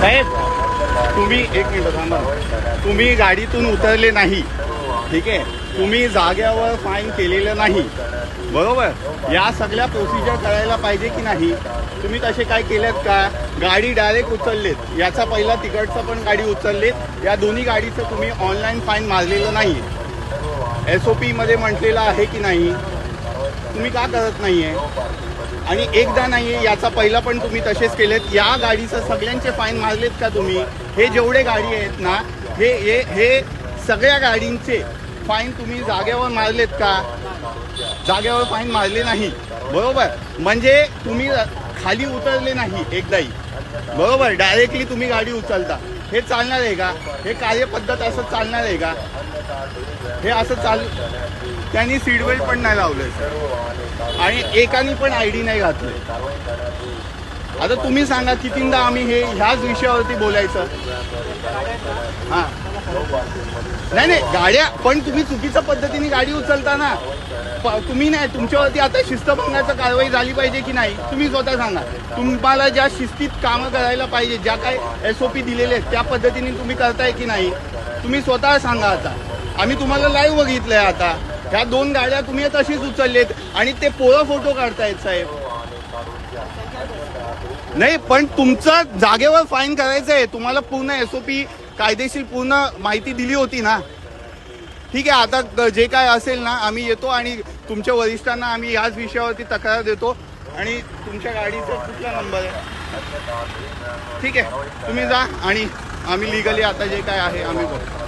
साहेब तुम्ही एक मिनिट थांबा, तुम्ही गाडीतून उतरले नाही, ठीक आहे, तुम्ही जाग्यावर फाईन केलेलं नाही, बरोबर, या सगळ्या प्रोसिजर करायला पाहिजे की नाही? तुम्ही तसे काय केलेत का? गाडी डायरेक्ट उचललेत, याचा पहिला तिकडचं पण गाडी उचललेत, या दोन्ही गाडीचं तुम्ही ऑनलाईन फाईन मारलेलं नाही, SOP मध्ये म्हटलेलं आहे की नाही? तुम्ही का करत नाहीये? आणि एकदा नाहीये, याचा पहिला पण तुम्ही तसेच केलेत, या गाडीचं सगळ्यांचे फाईन मारलेत का तुम्ही? हे जेवढे गाडी आहेत ना, हे सगळ्या गाडींचे फाईन तुम्ही जागेवर मारलेत का? जागेवर फाईन मारले नाही, बरोबर, म्हणजे तुम्ही खाली उतरले नाही एकदाही, बरोबर, डायरेक्टली तुम्ही गाडी उचलता. हे चालणार आहे का? हे कार्यपद्धत असं चालणार आहे का? हे असं त्यांनी सीट बेल्ट पण नाही लावलंय सर, आणि एकानी पण ID नाही घातले. आता तुम्ही सांगा कितींदा आम्ही ह्याच विषयावरती बोलायचं? हां, नाही गाड्या, पण तुम्ही चुकीच्या पद्धतीने गाडी उचलता ना. तुम्ही नाही, तुमच्यावरती आता शिस्तभंगाची कारवाई झाली पाहिजे की नाही? तुम्ही स्वतः सांगा. तुम्हाला ज्या शिस्तीत कामं करायला पाहिजे, ज्या काय SOP दिलेले आहेत त्या पद्धतीने तुम्ही करताय की नाही? तुम्ही स्वतः सांगा. आता आम्ही तुम्हाला लाईव्ह बघितलंय. आता ह्या दोन गाड्या तुम्ही तशीच उचललेत आणि ते पोरं फोटो काढतायत साहेब. नाही, पण तुमचं जागेवर फाईन करायचं आहे, तुम्हाला पूर्ण SOP कायदेशीर पूर्ण माहिती दिली होती ना. ठीक आहे, आता जे काय असेल ना, आम्ही येतो आणि तुमच्या वरिष्ठांना आम्ही याच विषयावरती तक्रार देतो. आणि तुमच्या गाडीचा कुठला नंबर आहे? ठीक आहे, तुम्ही जा आणि आम्ही लिगली आता जे काय आहे आम्ही बघतो.